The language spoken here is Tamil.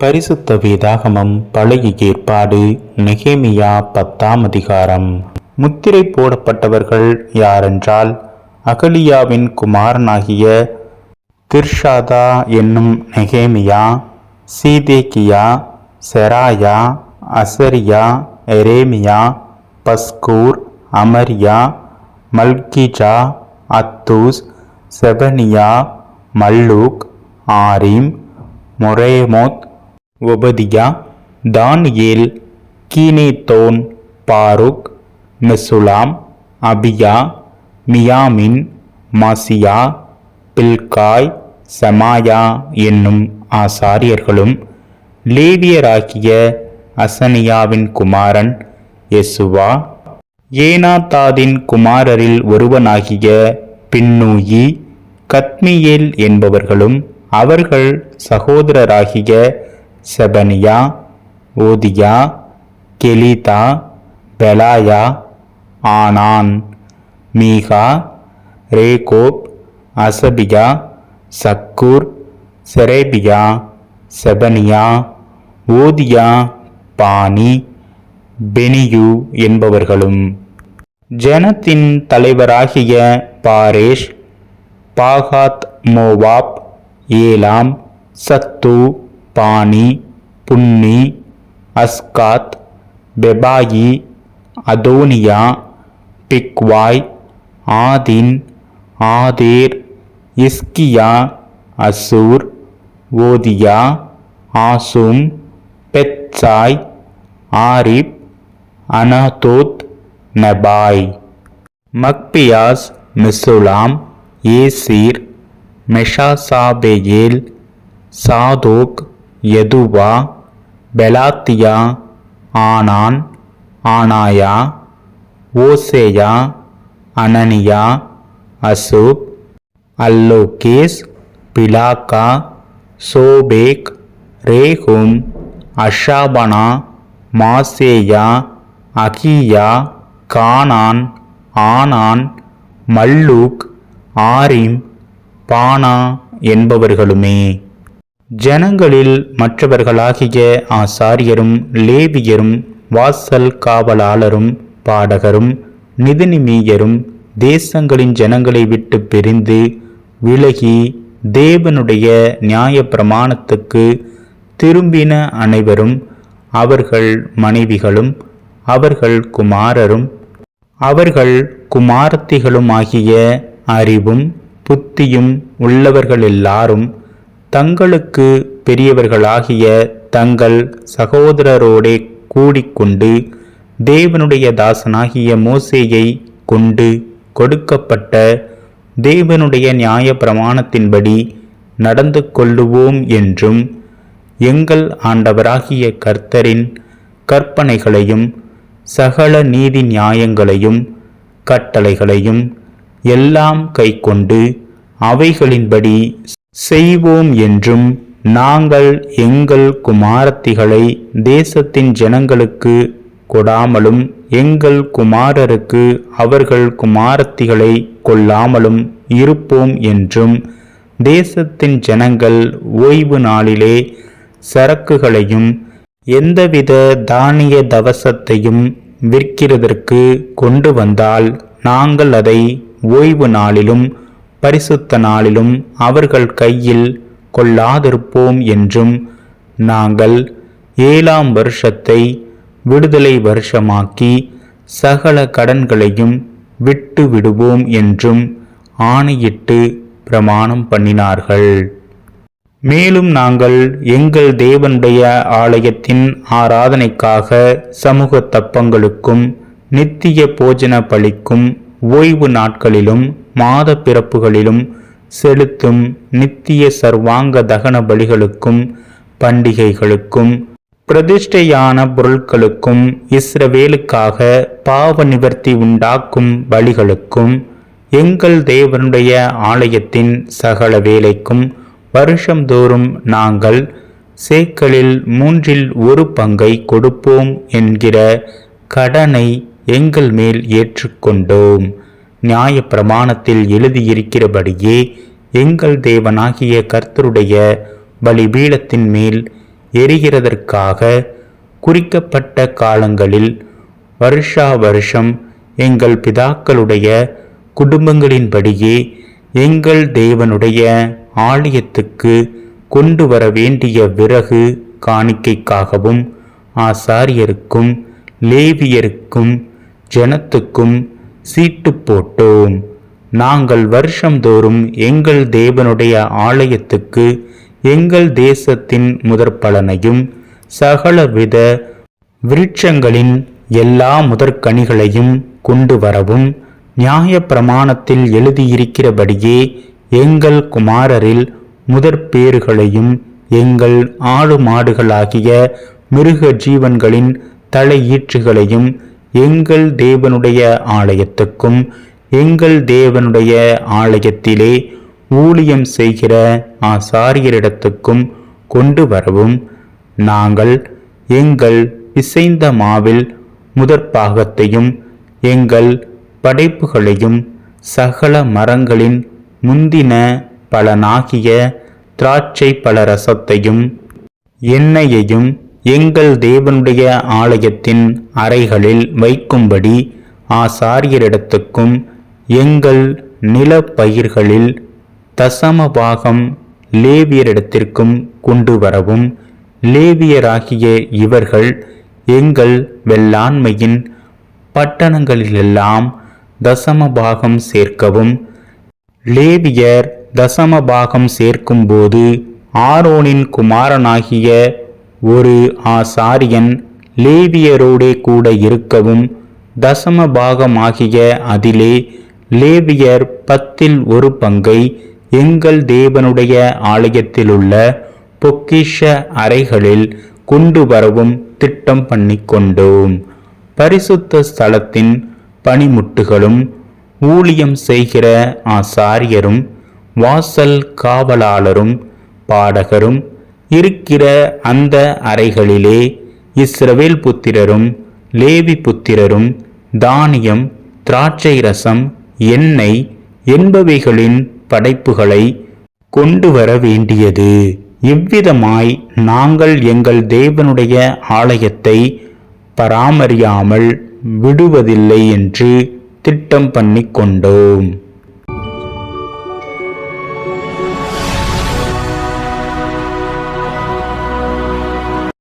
பரிசுத்த வேதாகமம் பழைய ஏற்பாடு நெகேமியா 10ஆம் அதிகாரம். முத்திரை போடப்பட்டவர்கள் யாரென்றால், அகலியாவின் குமாரனாகிய திர்ஷாதா என்னும் நெகேமியா, சீதேக்கியா, செராயா, அசரியா, எரேமியா, பஸ்கூர், அமரியா, மல்கிஜா, அத்தூஸ், செபனியா, மல்லூக், ஆரீம், மொரேமோத், ஒபதியா, தானியேல், கீனேத்தோன், பாருக், மெசுலாம், அபியா, மியாமின், மாசியா, பில்காய், செமாயா என்னும் ஆசாரியர்களும், லேவியராகிய அசனியாவின் குமாரன் யெசுவா, ஏனாதாதின் குமாரரில் ஒருவனாகிய பின்னூயி, கத்மியேல் என்பவர்களும், அவர்கள் சகோதரராகிய செபனியா, ஓதியா, கெலிதா, பெலாயா, ஆனான், மீகா, ரேகோப், அசபியா, சக்கூர், செரேபியா, செபனியா, ஓதியா, பானி, பெனியு என்பவர்களும். ஜனத்தின் தலைவராகிய பாரேஷ், பாகாத் மோவாப், ஏலாம், சத்து, பானி, புன்னி, அஸ்காத், பெபாயி, அதோனியா, பிக்வாய், Adin, ஆதேர், இஸ்கியா, Azure, ஓதியா, ஆசும், பெத்சாய், Arif, அனதோத், Nebai, மக்பியாஸ், மெசுலாம், ஏசீர், மெஷாசாபெயேல், Zadok, யதுவா, பெலாத்தியா, ஆனான், ஆனாயா, ஓசேயா, அனனியா, அசூப், அல்லோகேஸ், பிலாக்கா, சோபேக், ரேகும், அஷாபனா, மாசேயா, அகியா, கானான், ஆனான், மல்லூக், ஆரிம், பானா என்பவர்களுமே. ஜனங்களில் மற்றவர்களாகிய ஆசாரியரும் லேவியரும் வாசல் காவலாளரும் பாடகரும் நிதிநிமீயரும் தேசங்களின் ஜனங்களை விட்டு பிரிந்து விலகி தேவனுடைய நியாய பிரமாணத்துக்கு திரும்பின அனைவரும், அவர்கள் மனைவிகளும் அவர்கள் குமாரரும் அவர்கள் குமாரத்திகளுமாகிய அறிவும் புத்தியும் உள்ளவர்களெல்லாரும் தங்களுக்கு பெரியவர்களாகிய தங்கள் சகோதரரோடே கூடிக்கொண்டு தேவனுடைய தாசனாகிய மோசேயை கொண்டு கொடுக்கப்பட்ட தேவனுடைய நியாய பிரமாணத்தின்படி நடந்து கொள்ளுவோம் என்றும், எங்கள் ஆண்டவராகிய கர்த்தரின் கற்பனைகளையும் சகல நீதி நியாயங்களையும் கட்டளைகளையும் எல்லாம் கைக்கொண்டு அவைகளின்படி செய்வோம் என்றும், நாங்கள் எங்கள் குமாரத்திகளை தேசத்தின் ஜனங்களுக்கு கொடாமலும் எங்கள் குமாரருக்கு அவர்கள் குமாரத்திகளை கொள்ளாமலும் இருப்போம் என்றும், தேசத்தின் ஜனங்கள் ஓய்வு நாளிலே சரக்குகளையும் எந்தவித தானிய தவசத்தையும் விற்கிறதற்கு கொண்டு வந்தால், நாங்கள் அதை ஓய்வு நாளிலும் பரிசுத்த நாளிலும் அவர்கள் கையில் கொள்ளாதிருப்போம் என்றும், நாங்கள் 7ஆம் வருஷத்தை விடுதலை வருஷமாக்கி சகல கடன்களையும் விட்டு விடுவோம் என்றும் ஆணையிட்டு பிரமாணம் பண்ணினார்கள். மேலும் நாங்கள் எங்கள் தேவனுடைய ஆலயத்தின் ஆராதனைக்காக சமூக தப்பங்களுக்கும் நித்திய போஜன பலிக்கும் ஓய்வு நாட்களிலும் மாத பிறப்புகளிலும் செலுத்தும் நித்திய சர்வாங்க தகன பலிகளுக்கும் பண்டிகைகளுக்கும் பிரதிஷ்டையான பொருட்களுக்கும் இஸ்ரவேலுக்காக பாவ நிவர்த்தி உண்டாக்கும் பலிகளுக்கும் எங்கள் தேவனுடைய ஆலயத்தின் சகல வேலைக்கும் வருஷந்தோறும் நாங்கள் சேக்கலில் 1/3 பங்கை கொடுப்போம் என்கிற கடனை எங்கள் மேல் ஏற்றுக்கொண்டோம். நியாய பிரமாணத்தில் எழுதியிருக்கிறபடியே எங்கள் தேவனாகிய கர்த்தருடைய பலிபீடத்தின் மேல் எரிகிறதற்காக குறிக்கப்பட்ட காலங்களில் வருஷா வருஷம் எங்கள் பிதாக்களுடைய குடும்பங்களின்படியே எங்கள் தேவனுடைய ஆலயத்துக்கு கொண்டு வர வேண்டிய விறகு காணிக்கைக்காகவும் ஆசாரியருக்கும் லேவியருக்கும் ஜனத்துக்கும் சீட்டு போட்டோம். நாங்கள் வருஷந்தோறும் எங்கள் தேவனுடைய ஆலயத்துக்கு எங்கள் தேசத்தின் முதற்பலனையும் சகலவித விருட்சங்களின் எல்லா முதற்கனிகளையும் கொண்டு வரவும் நியாயப்பிரமாணத்தில் எழுதியிருக்கிறபடியே எங்கள் குமாரரில் முதற்பேறுகளையும் எங்கள் ஆடு மாடுகளாகிய மிருக ஜீவன்களின் தலையீற்றுகளையும் எங்கள் தேவனுடைய ஆலயத்துக்கும் எங்கள் தேவனுடைய ஆலயத்திலே ஊழியம் செய்கிற ஆசாரியரிடத்துக்கும் கொண்டு வரவும் நாங்கள் எங்கள் பிசைந்த மாவில் முதற்பாகத்தையும் எங்கள் படைப்புகளையும் சகல மரங்களின் முந்தின பலனாகிய திராட்சை பழரசத்தையும் எண்ணெயையும் எங்கள் தேவனுடைய ஆலயத்தின் அறைகளில் வைக்கும்படி ஆசாரியரிடத்துக்கும் எங்கள் நிலப்பயிர்களில் தசமபாகம் லேவியரிடத்திற்கும் கொண்டு வரவும் லேவியராகிய இவர்கள் எங்கள் வெள்ளாண்மையின் பட்டணங்களிலெல்லாம் தசமபாகம் சேர்க்கவும் லேவியர் தசமபாகம் சேர்க்கும்போது ஆரோனின் குமாரனாகிய ஒரு ஆசாரியன் லேவியரோடே கூட இருக்கவும் தசமபாகமாகிய அதிலே லேவியர் 10% எங்கள் தேவனுடைய ஆலயத்திலுள்ள பொக்கிஷ அறைகளில் கொண்டு வரவும் திட்டம் பண்ணிக்கொண்டோம். பரிசுத்த ஸ்தலத்தின் பணிமுட்டுகளும் ஊழியம் செய்கிற ஆசாரியரும் வாசல் காவலாளரும் பாடகரும் இருக்கிற அந்த அறைகளிலே இஸ்ரவேல் புத்திரரும் லேவி புத்திரரும் தானியம் திராட்சை ரசம் எண்ணெய் என்பவைகளின் படைப்புகளை கொண்டு வர வேண்டியது. இவ்விதமாய் நாங்கள் எங்கள் தேவனுடைய ஆலயத்தை பராமரியாமல் விடுவதில்லை என்று திட்டம் பண்ணிக்கொண்டோம்.